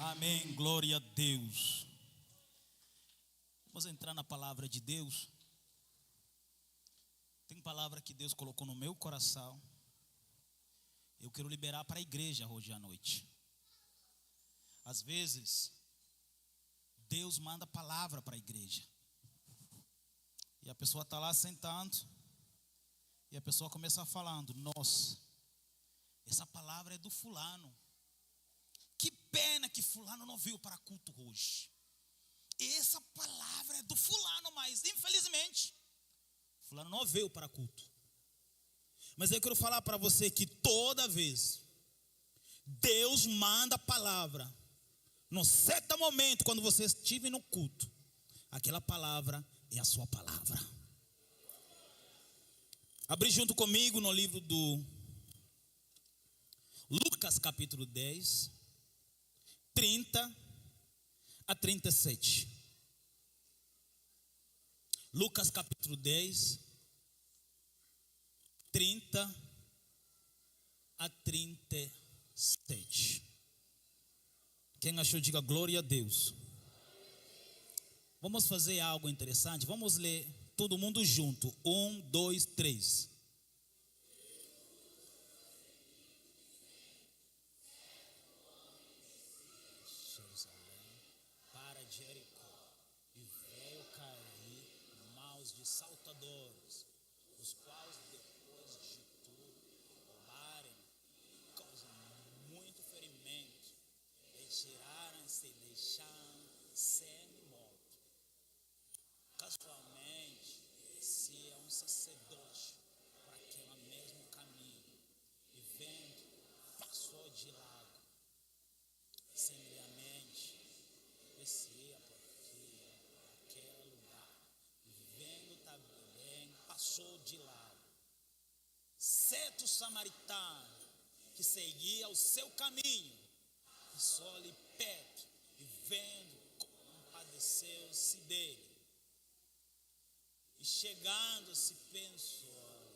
Amém, glória a Deus. Vamos entrar na palavra de Deus. Tem palavra que Deus colocou no meu coração. Eu quero liberar para a igreja hoje à noite. Às vezes, Deus manda palavra para a igreja. E a pessoa está lá sentando. E a pessoa começa falando: nossa, essa palavra é do fulano. Que pena que fulano não veio para culto hoje. Essa palavra é do fulano, mas infelizmente fulano não veio para culto. Mas eu quero falar para você que toda vez Deus manda a palavra, no certo momento, quando você estiver no culto, aquela palavra é a sua palavra. Abre junto comigo no livro do Lucas capítulo 10, 30 a 37. Lucas capítulo 10, 30 a 37. Quem achou, diga glória a Deus. Vamos fazer algo interessante. Vamos ler todo mundo junto. 1, 2, 3. Para Jericó, e veio cair mãos de saltadores, os quais depois de tudo roubarem, causam muito ferimento, retiraram-se deixando semi-morto. Casualmente, se é um sacerdote por aquele mesmo caminho, e vendo, passou de lado, semelhante, descia por aquele lugar, vendo também, passou de lado. Certo samaritano que seguia o seu caminho, passou-lhe perto, e vendo, compadeceu-se dele. E chegando-se, pensou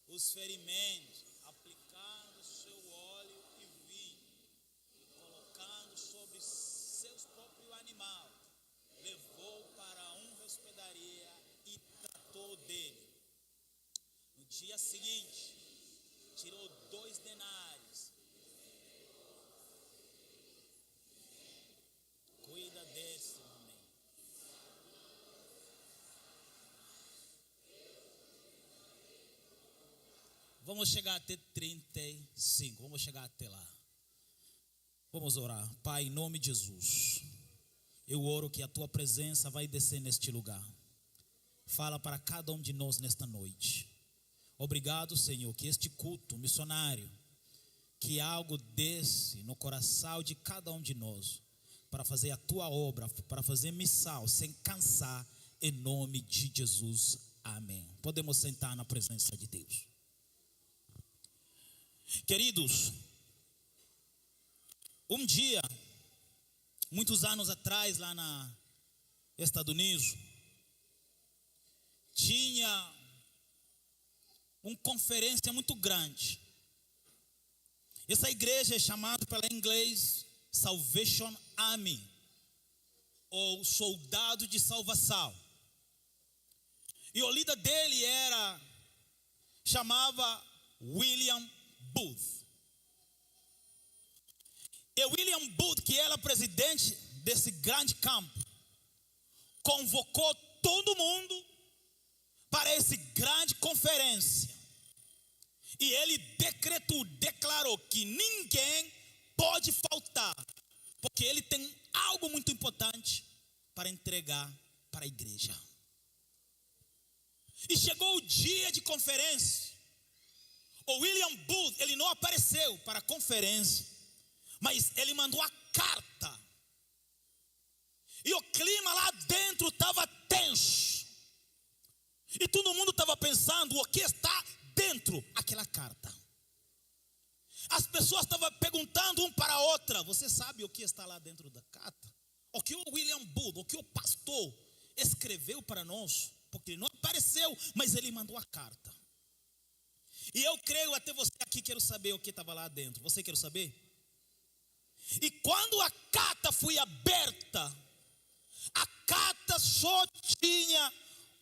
os ferimentos, aplicando seu óleo e vinho, colocando sobre seus próprios animais, levou para uma hospedaria e tratou dele. No dia seguinte, tirou 2 denários. Cuida desse momento. Vamos chegar até 35. Vamos chegar até lá. Vamos orar. Pai, em nome de Jesus, eu oro que a tua presença vai descer neste lugar. Fala para cada um de nós nesta noite. Obrigado, Senhor, que este culto missionário, que algo desce no coração de cada um de nós, para fazer a tua obra, para fazer missão, sem cansar, em nome de Jesus. Amém. Podemos sentar na presença de Deus. Queridos, um dia, muitos anos atrás, lá nos Estados Unidos, tinha uma conferência muito grande. Essa igreja é chamada pela inglês Salvation Army, ou soldado de salvação. E o líder dele chamava William Booth. E William Booth, que era presidente desse grande campo, convocou todo mundo para essa grande conferência. E ele declarou que ninguém pode faltar, porque ele tem algo muito importante para entregar para a igreja. E chegou o dia de conferência. O William Booth, ele não apareceu para a conferência, mas ele mandou a carta. E o clima lá dentro estava tenso. E todo mundo estava pensando o que está dentro daquela carta. As pessoas estavam perguntando um para a outra: você sabe o que está lá dentro da carta? O que o William Booth, o que o pastor escreveu para nós? Porque ele não apareceu, mas ele mandou a carta. E eu creio, até você aqui quero saber o que estava lá dentro. Você quer saber? E quando a carta foi aberta, a carta só tinha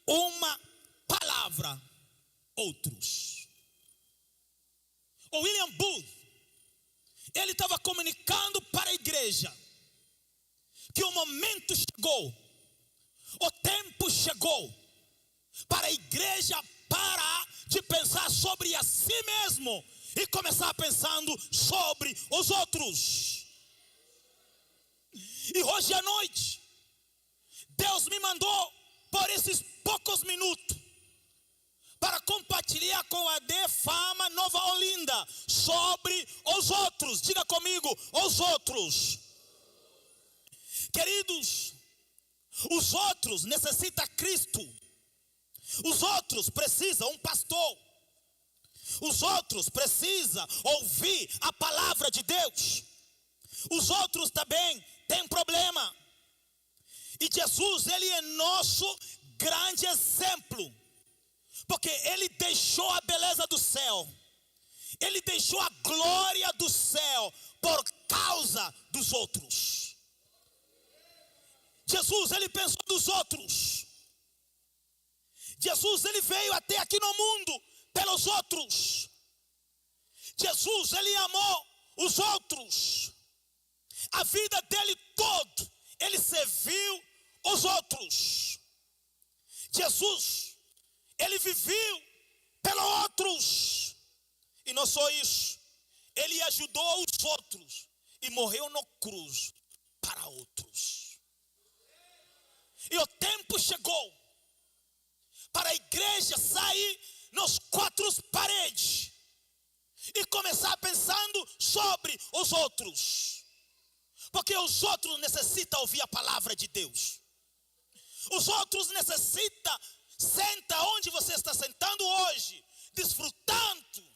uma palavra: outros. O William Booth, ele estava comunicando para a igreja que o momento chegou, o tempo chegou para a igreja parar de pensar sobre a si mesmo e começar pensando sobre os outros. E hoje à noite, Deus me mandou por esses poucos minutos para compartilhar com a de Fama Nova Olinda sobre os outros. Diga comigo, os outros. Queridos, os outros necessitam Cristo. Os outros precisam um pastor. Os outros precisam ouvir a palavra de Deus. Os outros também têm problema. E Jesus, ele é nosso grande exemplo. Porque ele deixou a beleza do céu. Ele deixou a glória do céu por causa dos outros. Jesus, ele pensou nos outros. Jesus, ele veio até aqui no mundo pelos outros. Jesus, ele amou os outros. A vida dele toda, ele serviu os outros. Jesus, ele viveu pelos outros. E não só isso, ele ajudou os outros e morreu na cruz para outros. E o tempo chegou para a igreja sair nas quatro paredes e começar pensando sobre os outros. Porque os outros necessitam ouvir a palavra de Deus. Os outros necessitam sentar onde você está sentando hoje, desfrutando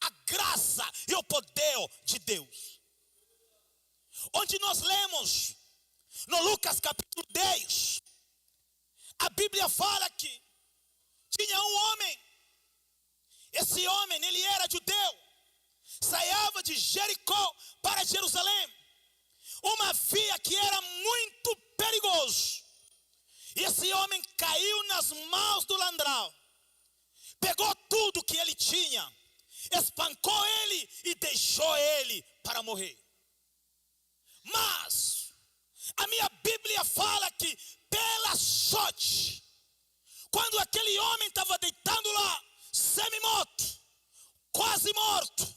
a graça e o poder de Deus. Onde nós lemos no Lucas capítulo 10, a Bíblia fala que tinha um homem. Esse homem, ele era judeu, saía de Jericó para Jerusalém, uma via que era muito perigosa. E esse homem caiu nas mãos do ladrão, pegou tudo que ele tinha, espancou ele e deixou ele para morrer. Mas a minha Bíblia fala que pela sorte, quando aquele homem estava deitado lá, semi-morto, quase morto,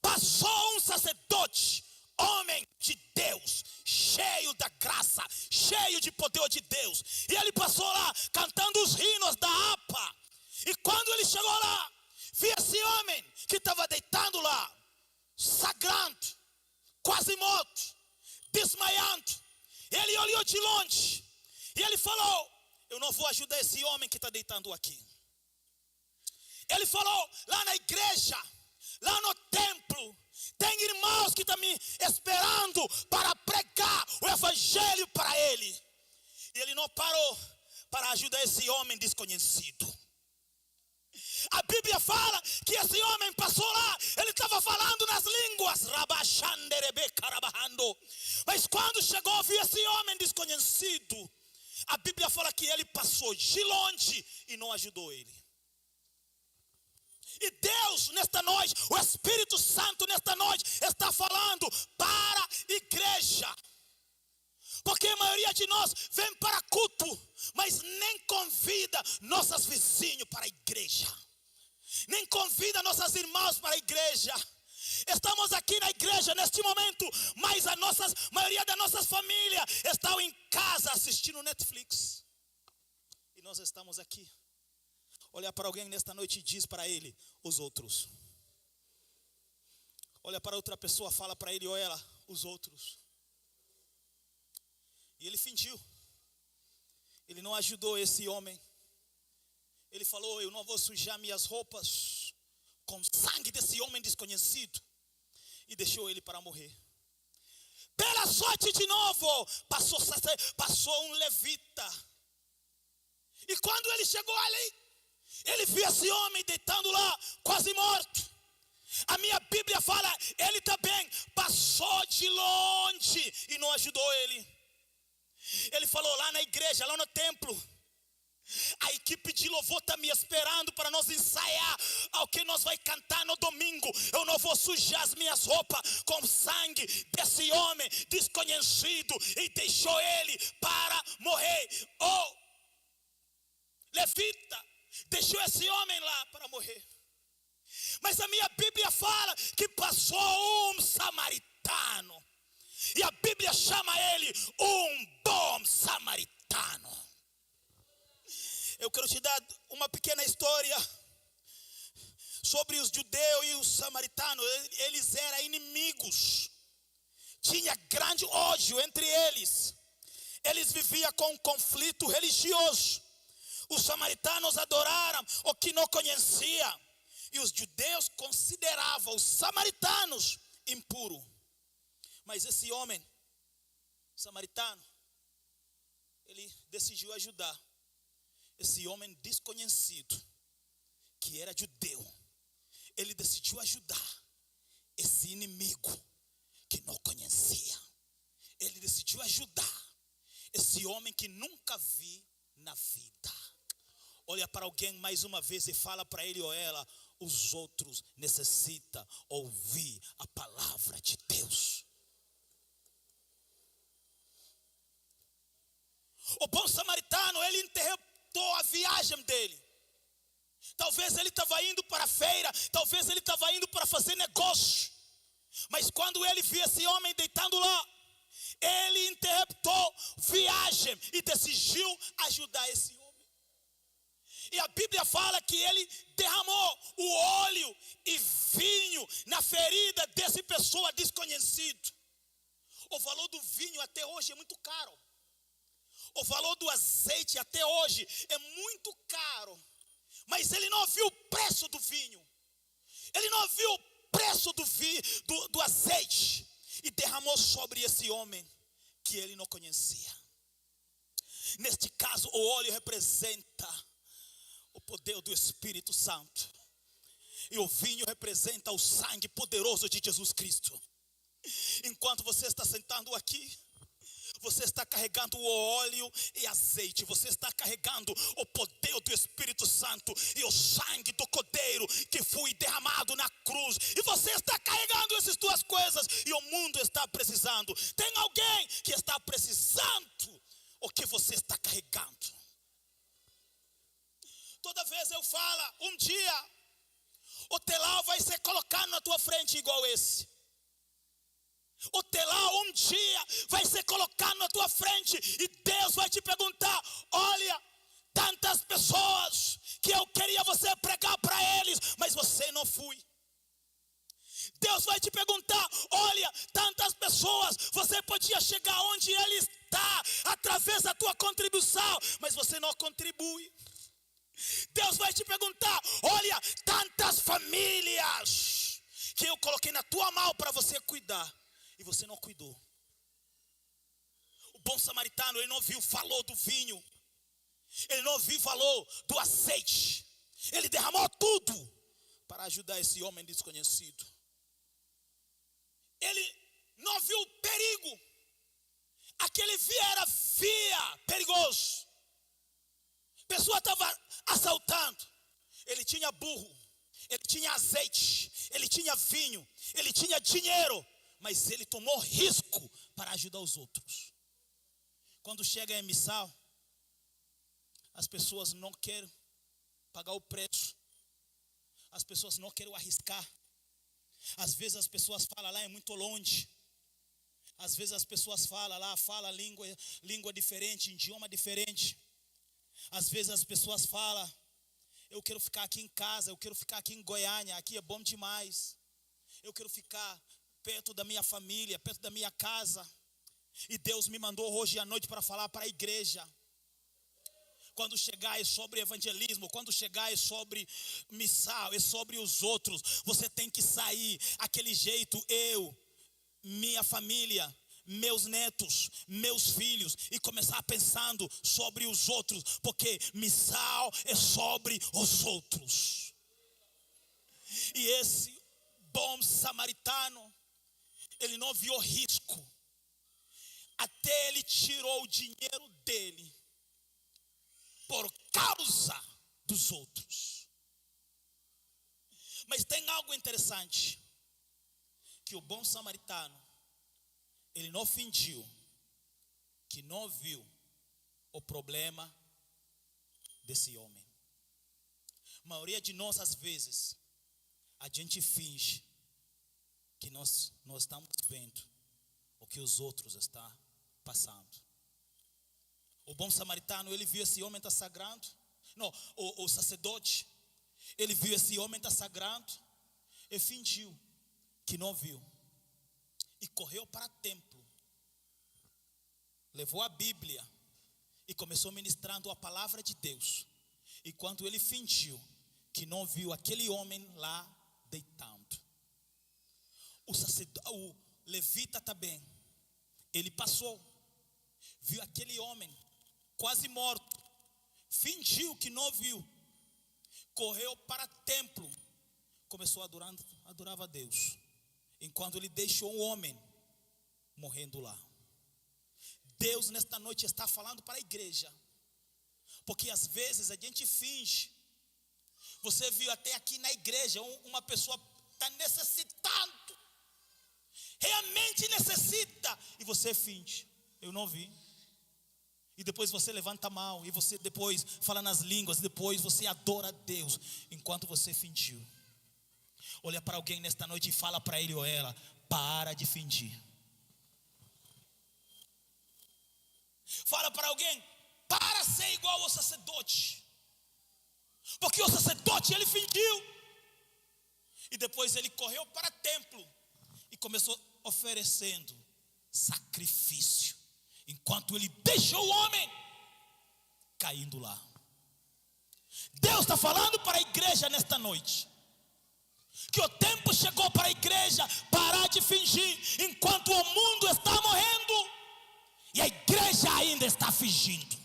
passou um sacerdote, homem de Deus, cheio da graça, cheio de poder de Deus. E ele passou lá cantando os hinos da harpa. E quando ele chegou lá, viu esse homem que estava deitado lá, sangrando, quase morto, desmaiando. Ele olhou de longe e ele falou: eu não vou ajudar esse homem que está deitando aqui. Ele falou: lá na igreja, lá no templo, tem irmãos que estão me esperando para pregar o evangelho para ele. E ele não parou para ajudar esse homem desconhecido. A Bíblia fala que esse homem passou lá, ele estava falando nas línguas, mas quando chegou, viu esse homem desconhecido. A Bíblia fala que ele passou de longe e não ajudou ele. E Deus nesta noite, o Espírito Santo nesta noite está falando para a igreja. Porque a maioria de nós vem para culto, mas nem convida nossos vizinhos para a igreja. Nem convida nossas irmãs para a igreja. Estamos aqui na igreja neste momento, mas a maioria das nossas famílias estão em casa assistindo Netflix. E nós estamos aqui. Olha para alguém nesta noite e diz para ele: os outros. Olha para outra pessoa, fala para ele ou ela: os outros. E ele fingiu. Ele não ajudou esse homem. Ele falou: eu não vou sujar minhas roupas com sangue desse homem desconhecido. E deixou ele para morrer. Pela sorte de novo, passou um levita. E quando ele chegou ali, ele viu esse homem deitando lá, quase morto. A minha Bíblia fala, ele também passou de longe noite e não ajudou ele. Ele falou lá na igreja, lá no templo: a equipe de louvor está me esperando para nós ensaiar ao que nós vai cantar no domingo. Eu não vou sujar as minhas roupas com sangue desse homem desconhecido. E deixou ele para morrer. Levita deixou esse homem lá para morrer. Mas a minha Bíblia fala que passou um samaritano. E a Bíblia chama ele um bom samaritano. Eu quero te dar uma pequena história sobre os judeus e os samaritanos. Eles eram inimigos. Tinha grande ódio entre eles. Eles viviam com um conflito religioso. Os samaritanos adoraram o que não conhecia. E os judeus consideravam os samaritanos impuros. Mas esse homem samaritano, ele decidiu ajudar esse homem desconhecido, que era judeu. Ele decidiu ajudar esse inimigo que não conhecia. Ele decidiu ajudar esse homem que nunca vi na vida. Olha para alguém mais uma vez e fala para ele ou ela: os outros necessitam ouvir a palavra de Deus. O bom samaritano, ele interruptou a viagem dele. Talvez ele estava indo para a feira, talvez ele estava indo para fazer negócio. Mas quando ele viu esse homem deitando lá, ele interruptou viagem e decidiu ajudar esse homem. E a Bíblia fala que ele derramou o óleo e vinho na ferida dessa pessoa desconhecida. O valor do vinho até hoje é muito caro. O valor do azeite até hoje é muito caro. Mas ele não viu o preço do vinho. Ele não viu o preço do azeite. E derramou sobre esse homem que ele não conhecia. Neste caso, o óleo representa o poder do Espírito Santo. E o vinho representa o sangue poderoso de Jesus Cristo. Enquanto você está sentado aqui, você está carregando o óleo e azeite. Você está carregando o poder do Espírito Santo e o sangue do Cordeiro que foi derramado na cruz. E você está carregando essas duas coisas e o mundo está precisando. Tem alguém que está precisando o que você está carregando. Toda vez eu falo, um dia o telar vai ser colocado na tua frente igual esse. O telar um dia vai ser colocado na tua frente e Deus vai te perguntar: olha, tantas pessoas que eu queria você pregar para eles, mas você não foi. Deus vai te perguntar: olha, tantas pessoas, você podia chegar onde Ele está através da tua contribuição, mas você não contribui. Deus vai te perguntar: olha, tantas famílias que eu coloquei na tua mão para você cuidar, e você não cuidou. O bom samaritano, ele não viu o valor do vinho. Ele não viu o valor do azeite. Ele derramou tudo para ajudar esse homem desconhecido. Ele não viu o perigo. Aquele via era perigoso. A pessoa estava assaltando. Ele tinha burro, ele tinha azeite, ele tinha vinho, ele tinha dinheiro. Mas ele tomou risco para ajudar os outros. Quando chega em missão, as pessoas não querem pagar o preço. As pessoas não querem arriscar. Às vezes as pessoas falam lá, é muito longe. Às vezes as pessoas falam lá, falam língua diferente, idioma diferente. Às vezes as pessoas falam: eu quero ficar aqui em casa, eu quero ficar aqui em Goiânia, aqui é bom demais. Eu quero ficar perto da minha família, perto da minha casa. E Deus me mandou hoje à noite para falar para a igreja. Quando chegar é sobre evangelismo, quando chegar é sobre missão, é sobre os outros. Você tem que sair aquele jeito, eu, minha família, meus netos, meus filhos, e começar pensando sobre os outros, porque missão é sobre os outros. E esse bom samaritano, ele não viu risco dele tirou o dinheiro dele por causa dos outros. Mas tem algo interessante, que o bom samaritano, ele não fingiu que não viu o problema desse homem. A maioria de nós, às vezes, a gente finge que nós não estamos vendo o que os outros estão passando. O bom samaritano, ele viu esse homem estar sagrado. Não, o sacerdote, ele viu esse homem estar sagrado e fingiu que não viu. E correu para o templo, levou a Bíblia e começou ministrando a palavra de Deus. E quando ele fingiu que não viu aquele homem lá deitando, o levita também, ele passou, viu aquele homem quase morto, fingiu que não viu, correu para o templo, começou a adorar a Deus, enquanto ele deixou um homem morrendo lá. Deus nesta noite está falando para a igreja, porque às vezes a gente finge. Você viu até aqui na igreja uma pessoa está necessitando, realmente necessita, e você finge, eu não vi. E depois você levanta a mão, e você depois fala nas línguas, depois você adora a Deus, enquanto você fingiu. Olha para alguém nesta noite e fala para ele ou ela: para de fingir. Fala para alguém: para ser igual ao sacerdote, porque o sacerdote, ele fingiu, e depois ele correu para o templo e começou oferecendo sacrifício, enquanto ele deixou o homem caindo lá. Deus está falando para a igreja nesta noite, que o tempo chegou para a igreja parar de fingir, enquanto o mundo está morrendo e a igreja ainda está fingindo.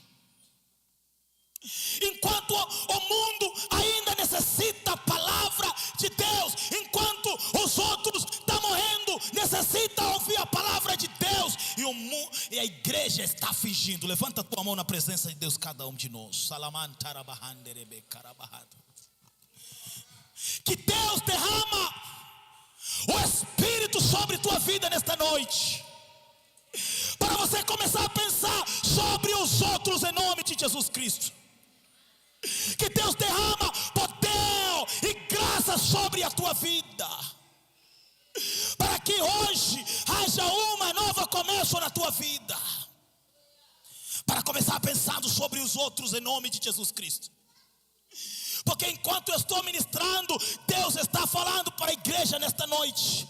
Enquanto o mundo ainda necessita a palavra de Deus, enquanto os outros estão morrendo, necessita ouvir a palavra de Deus, e a igreja está fingindo. Levanta a tua mão na presença de Deus, cada um de nós. Que Deus derrama o Espírito sobre tua vida nesta noite, para você começar a pensar sobre os outros em nome de Jesus Cristo. Que Deus derrama poder e graça sobre a tua vida, para que hoje haja uma nova começo na tua vida, para começar pensando sobre os outros em nome de Jesus Cristo. Porque enquanto eu estou ministrando, Deus está falando para a igreja nesta noite,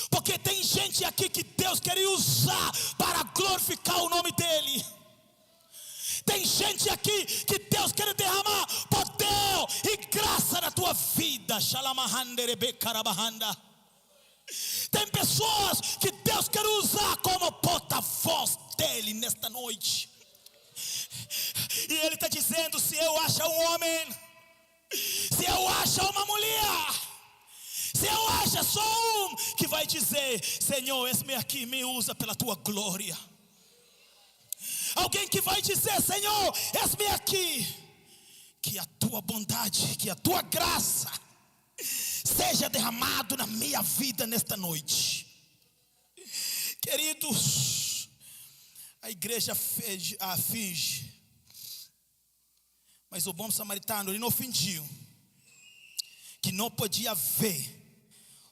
porque tem gente aqui que Deus quer usar para glorificar o nome dEle. Tem gente aqui que Deus quer derramar poder e graça na tua vida. Tem pessoas que Deus quer usar como porta-voz dEle nesta noite. E Ele está dizendo: se eu achar um homem, se eu achar uma mulher, se eu achar só um que vai dizer: Senhor, eis-me aqui, me usa pela tua glória. Alguém que vai dizer: Senhor, eis-me aqui, que a tua bondade, que a tua graça seja derramado na minha vida nesta noite. Queridos, a igreja finge, mas o bom samaritano, ele não fingiu que não podia ver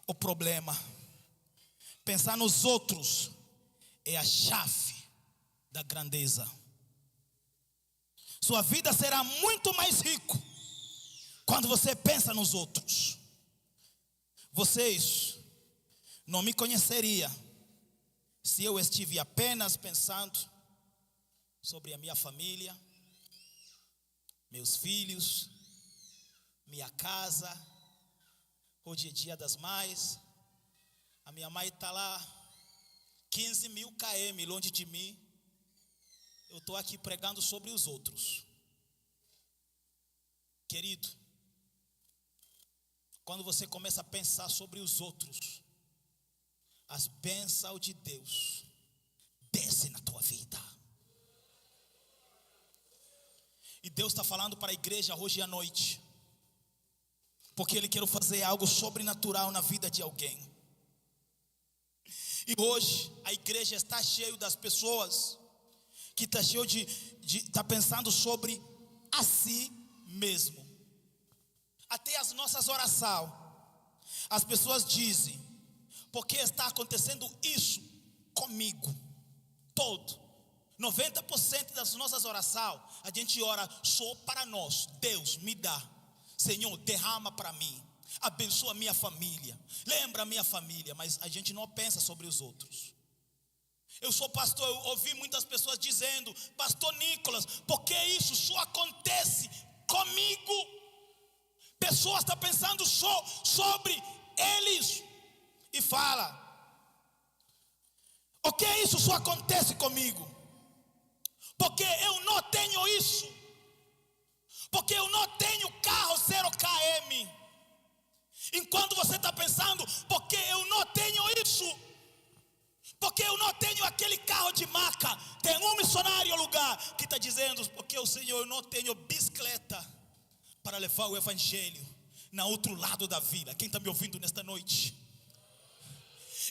o problema. Pensar nos outros é a chave da grandeza. Sua vida será muito mais rica quando você pensa nos outros. Vocês não me conheceriam se eu estive apenas pensando sobre a minha família, meus filhos, minha casa. Hoje é dia das mães, a minha mãe está lá 15.000 km longe de mim. Eu estou aqui pregando sobre os outros. Querido, quando você começa a pensar sobre os outros, as bênçãos de Deus descem na tua Deus está falando para a igreja hoje à noite, porque Ele quer fazer algo sobrenatural na vida de alguém. E hoje a igreja está cheia das pessoas que está cheio está pensando sobre a si mesmo. Até as nossas orações, as pessoas dizem: por que está acontecendo isso comigo? Todo 90% das nossas orações, a gente ora só para nós. Deus me dá, Senhor, derrama para mim, abençoa minha família, lembra a minha família. Mas a gente não pensa sobre os outros. Eu sou pastor, eu ouvi muitas pessoas dizendo: pastor Nicolas, por que isso só acontece comigo? Pessoas estão pensando só sobre eles e fala: o que isso só acontece comigo? Porque eu não tenho isso, porque eu não tenho carro 0 km. Enquanto você está pensando: porque eu não tenho isso, porque eu não tenho aquele carro de marca, tem um missionário ao lugar que está dizendo: porque o Senhor, eu não tenho bicicleta para levar o evangelho na outro lado da vila. Quem está me ouvindo nesta noite?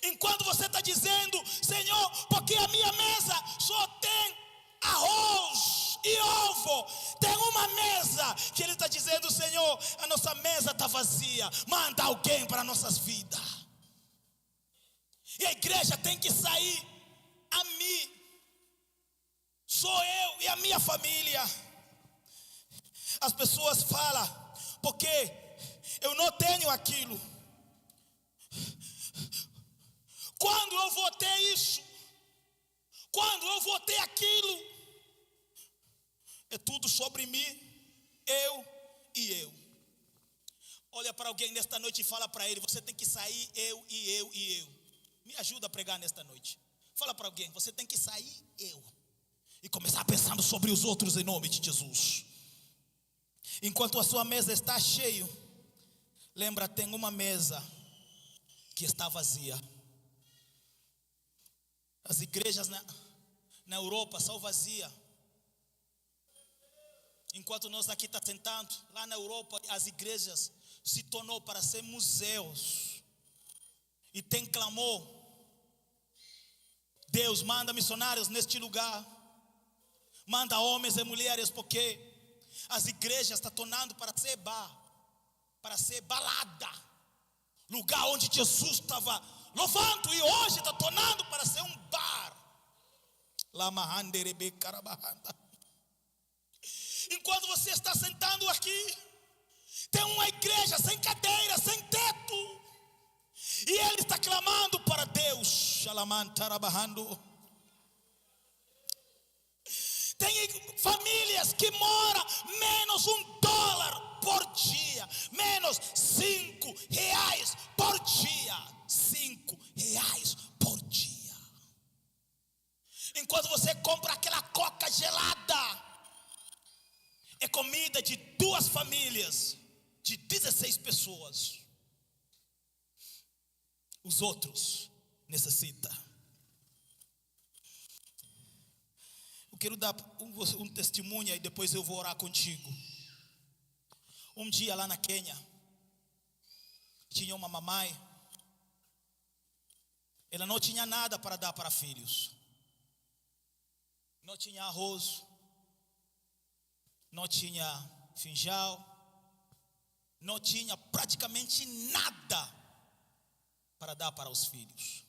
Enquanto você está dizendo: Senhor, porque a minha mesa só tem arroz e ovo, tem uma mesa que Ele está dizendo: Senhor, a nossa mesa está vazia, manda alguém para nossas vidas. E a igreja tem que sair: a mim, sou eu e a minha família. As pessoas falam: porque eu não tenho aquilo. Quando eu vou ter isso? Quando eu vou ter aquilo? É tudo sobre mim, eu e eu. Olha para alguém nesta noite e fala para ele: você tem que sair eu e eu e eu. Me ajuda a pregar nesta noite. Fala para alguém: você tem que sair eu e começar pensando sobre os outros em nome de Jesus. Enquanto a sua mesa está cheia, lembra, tem uma mesa que está vazia. As igrejas na Europa são vazias. Enquanto nós aqui estamos tentando, lá na Europa as igrejas se tornou para ser museus. E tem clamor: Deus, manda missionários neste lugar, manda homens e mulheres, porque as igrejas estão tornando para ser bar, para ser balada, lugar onde Jesus estava louvando, e hoje está tornando para ser um bar. Enquanto você está sentado aqui, tem uma igreja sem cadeira, sem teto, e ele está clamando para Deus. Tem famílias que moram menos $1 por dia, menos R$5 por dia, R$5 por dia. Enquanto você compra aquela coca gelada, é comida de 2 famílias, de 16 pessoas. Os outros necessitam. Eu quero dar um testemunho e depois eu vou orar contigo. Um dia lá na Quênia, tinha uma mamãe. Ela não tinha nada para dar para filhos. Não tinha arroz, não tinha feijão, não tinha praticamente nada para dar para os filhos.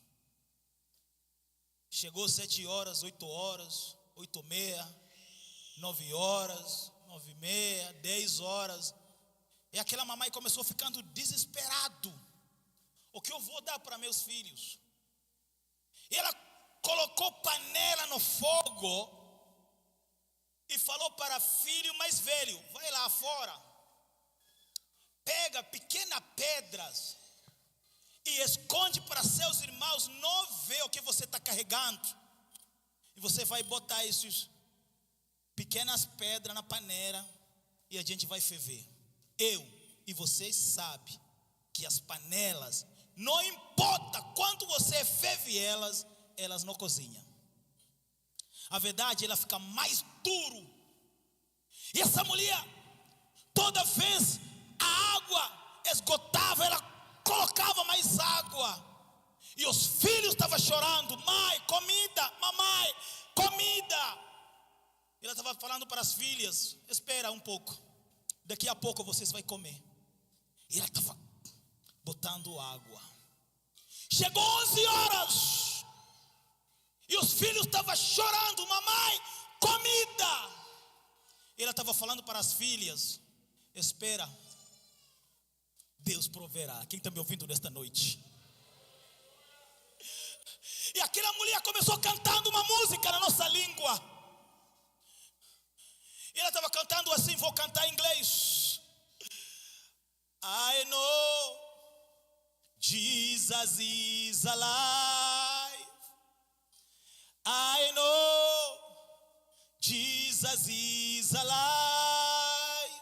Chegou 7 horas, 8 horas, 8h30, 9 horas, 9h30, 10 horas. E aquela mamãe começou ficando desesperado. O que eu vou dar para meus filhos? E ela colocou panela no fogo e falou para o filho mais velho: vai lá fora, pega pequenas pedras e esconde para seus irmãos não ver o que você está carregando. E você vai botar essas pequenas pedras na panela e a gente vai ferver. Eu e vocês sabem que as panelas, não importa quanto você ferve elas não cozinham. A verdade, ela fica mais duro. E essa mulher, toda vez a água esgotava, ela colocava mais água. E os filhos estavam chorando: mãe, comida, mamãe, comida. Ela estava falando para as filhas: espera um pouco, daqui a pouco vocês vão comer. E ela estava botando água. Chegou 11 horas e os filhos estavam chorando: mamãe, comida. E ela estava falando para as filhas: espera, Deus proverá. Quem está me ouvindo nesta noite? E aquela mulher começou cantando uma música na nossa língua. E ela estava cantando assim, vou cantar em inglês. I know Jesus is alive. I know Jesus is alive.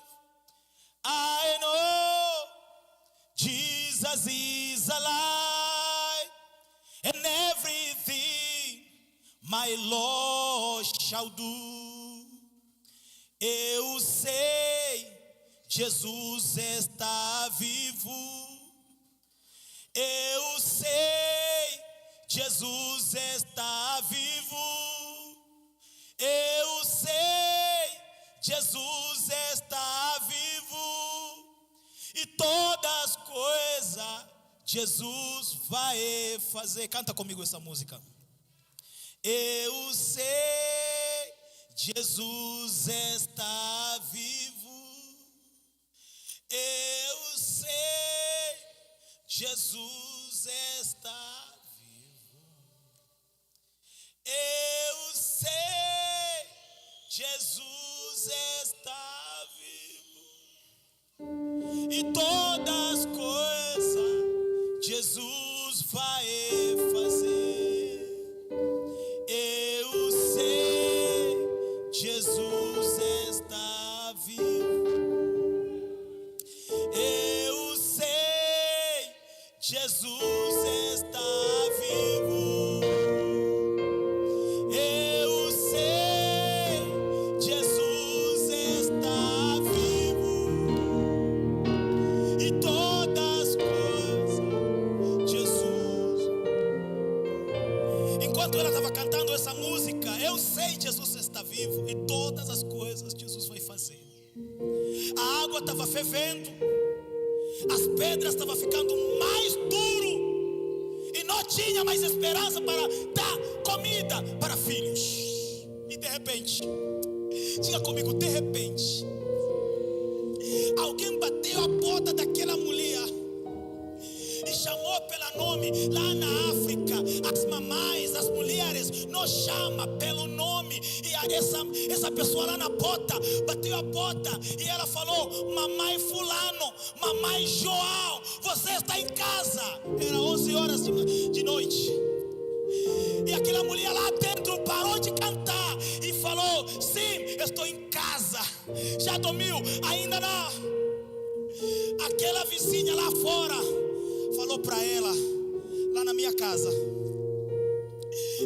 I know Jesus is alive. And everything my Lord shall do. Eu sei, Jesus está vivo. Eu sei, Jesus está vivo. Eu sei, Jesus está vivo. E todas as coisas Jesus vai fazer. Canta comigo essa música. Eu sei, Jesus está vivo. Eu sei, Jesus está vivo. Eu sei, Jesus está vivo. E todas as coisas Jesus vai fazer. Eu sei, Jesus está vivo. Eu sei, Jesus está vivo. Eu sei, Jesus está vivo. E todas as coisas Jesus. Enquanto ela estava cantando essa música, eu sei, Jesus está vivo. E todas as coisas Jesus vai fazer. A água estava fervendo, as pedras estavam ficando mais duro, e não tinha mais esperança para dar comida para filhos. E de repente, diga comigo, de repente, alguém bateu a porta daquela mulher e chamou pelo nome. Lá na África, as mamães, as mulheres não chamam pelo nome. E essa pessoa lá na porta bateu a porta e ela falou: mamãe fulano, mamãe João, você está em casa? Era 11 horas de noite. E aquela mulher lá dentro parou de cantar e falou: sim, eu estou em casa. Já dormiu? Ainda não. Aquela vizinha lá fora falou para ela: lá na minha casa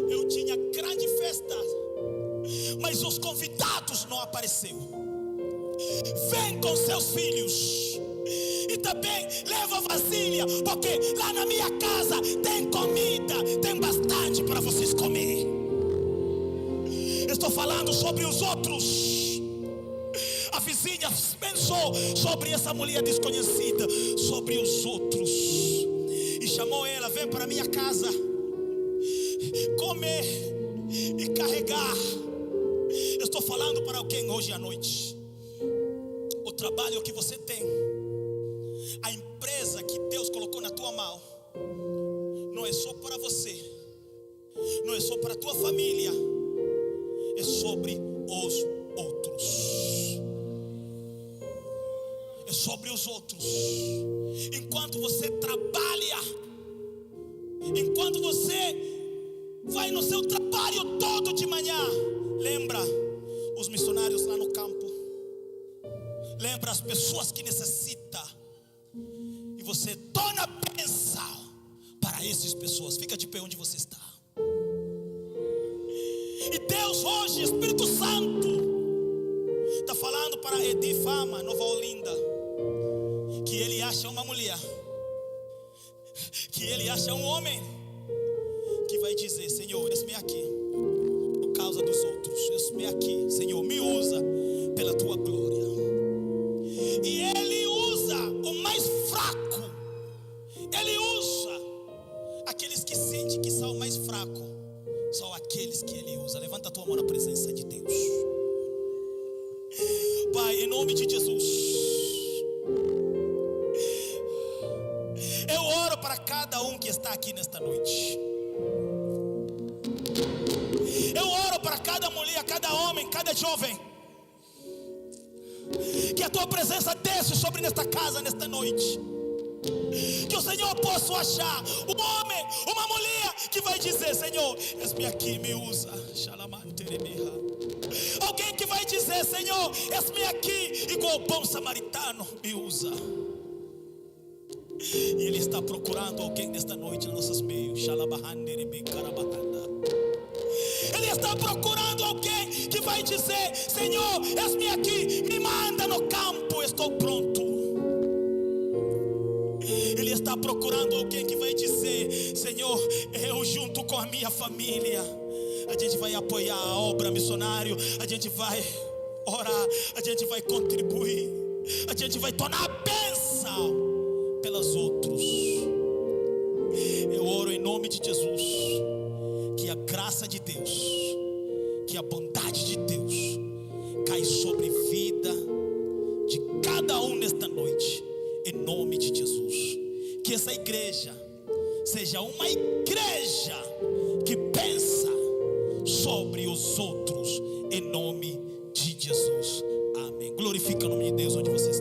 eu tinha grande festa, mas os convidados não apareceram. Vem com seus filhos e também leva vasilha, porque lá na minha casa tem comida, tem bastante para vocês comer. Estou falando sobre os outros. A vizinha pensou sobre essa mulher desconhecida, sobre os outros, e chamou ela: vem para minha casa comer e carregar. Eu estou falando para alguém hoje à noite. O trabalho que você tem, a empresa que Deus colocou na tua mão, não é só para você, não é só para a tua família, é sobre os outros. É sobre os outros. Enquanto você trabalha, enquanto você vai no seu trabalho todo de manhã, lembra os missionários lá no campo, lembra as pessoas que necessitam, e você torna bênção para essas pessoas. Fica de pé onde você está. E Deus hoje, Espírito Santo, está falando para Edi Fama, Nova Olinda, que ele acha uma mulher, que ele acha um homem que vai dizer: Senhor, eis-me aqui, por causa dos outros, eis-me aqui, Senhor, me usa pela tua glória. E ele usa o mais fraco, ele usa aqueles que sentem que são o mais fraco, são aqueles que ele usa. Levanta a tua mão na presença de Deus. Pai, em nome de Jesus, eu oro para cada um que está aqui nesta noite. Eu oro para cada mulher, cada homem, cada jovem, que a tua presença desce sobre nesta casa, nesta noite. Que o Senhor possa achar um homem, uma mulher que vai dizer: Senhor, eis-me aqui, me usa. Alguém que vai dizer: Senhor, eis-me aqui, igual o bom samaritano, me usa. E Ele está procurando alguém nesta noite nos nossos meios. Ele está procurando alguém que vai dizer: Senhor, eis-me aqui, me manda no campo, estou pronto. Ele está procurando alguém que vai dizer: Senhor, eu junto com a minha família, a gente vai apoiar a obra missionária, a gente vai orar, a gente vai contribuir, a gente vai tornar a bênção pelos outros. Eu oro em nome de Jesus, que a graça de Deus, que a bondade de Deus cai sobre a vida de cada um nesta noite, em nome de Jesus. Que essa igreja seja uma igreja que pensa sobre os outros, em nome de Jesus. Amém. Glorifica o nome de Deus onde você está.